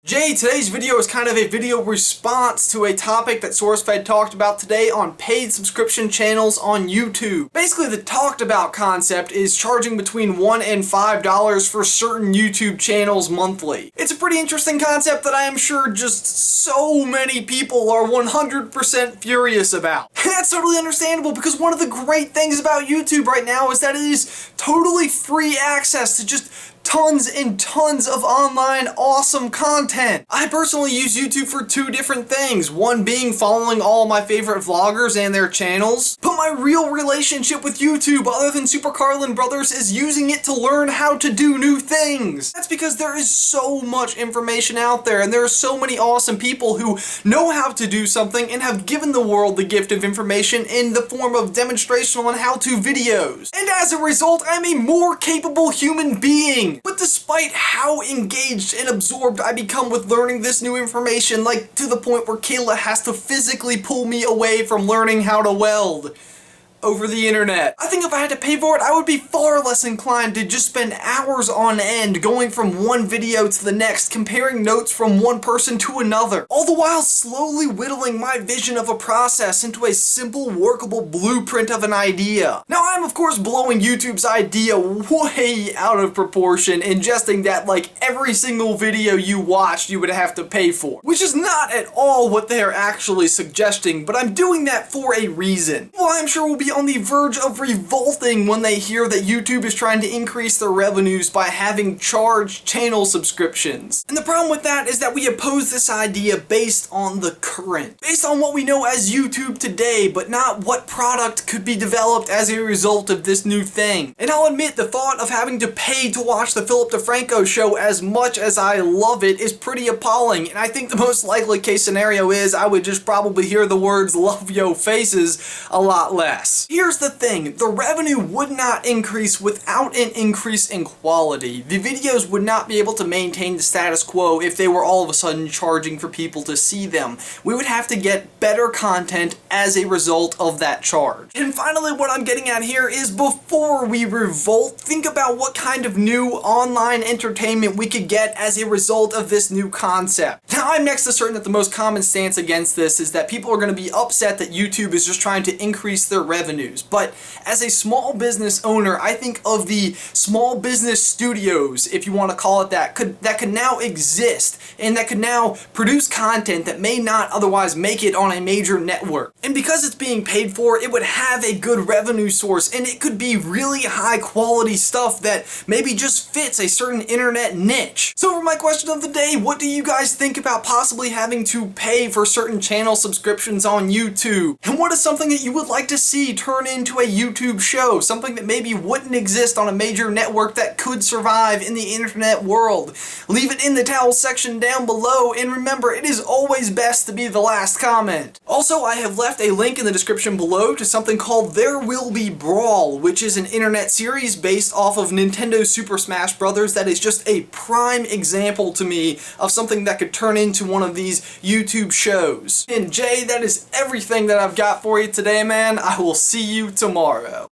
Jay, today's video is kind of a video response to a topic that SourceFed talked about today on paid subscription channels on YouTube. Basically, the talked about concept is charging between $1 and $5 for certain YouTube channels monthly. It's a pretty interesting concept that I am sure just so many people are 100% furious about. And that's totally understandable because one of the great things about YouTube right now is that it is totally free access to just tons and tons of online awesome content. I personally use YouTube for two different things. One being following all my favorite vloggers and their channels. But my real relationship with YouTube, other than Super Carlin brothers, is using it to learn how to do new things. That's because there is so much information out there and there are so many awesome people who know how to do something and have given the world the gift of information in the form of demonstrational and how-to videos. And as a result, I'm a more capable human being. But despite how engaged and absorbed I become with learning this new information, like to the point where Kayla has to physically pull me away from learning how to weld over the internet. I think if I had to pay for it, I would be far less inclined to just spend hours on end going from one video to the next, comparing notes from one person to another, all the while slowly whittling my vision of a process into a simple, workable blueprint of an idea. Now, I'm of course blowing YouTube's idea way out of proportion, ingesting that like every single video you watched you would have to pay for, which is not at all what they are actually suggesting, but I'm doing that for a reason. Well, I'm sure we'll be on the verge of revolting when they hear that YouTube is trying to increase their revenues by having charged channel subscriptions. And the problem with that is that we oppose this idea based on the current, based on what we know as YouTube today, but not what product could be developed as a result of this new thing. And I'll admit, the thought of having to pay to watch the Philip DeFranco show, as much as I love it, is pretty appalling. And I think the most likely case scenario is I would just probably hear the words "love yo faces" a lot less. Here's the thing, the revenue would not increase without an increase in quality. The videos would not be able to maintain the status quo if they were all of a sudden charging for people to see them. We would have to get better content as a result of that charge. And finally, what I'm getting at here is, before we revolt, think about what kind of new online entertainment we could get as a result of this new concept. Now, I'm next to certain that the most common stance against this is that people are going to be upset that YouTube is just trying to increase their revenue. But as a small business owner, I think of the small business studios, if you want to call it that, that could now exist and that could now produce content that may not otherwise make it on a major network. And because it's being paid for, it would have a good revenue source, and it could be really high quality stuff that maybe just fits a certain internet niche. So for my question of the day, what do you guys think about possibly having to pay for certain channel subscriptions on YouTube? And what is something that you would like to see turn into a YouTube show, something that maybe wouldn't exist on a major network that could survive in the internet world? Leave it in the towel section down below, and remember, it is always best to be the last comment. Also, I have left a link in the description below to something called There Will Be Brawl, which is an internet series based off of Nintendo Super Smash Bros. That is just a prime example to me of something that could turn into one of these YouTube shows. And Jay, that is everything that I've got for you today, man. I will see you tomorrow.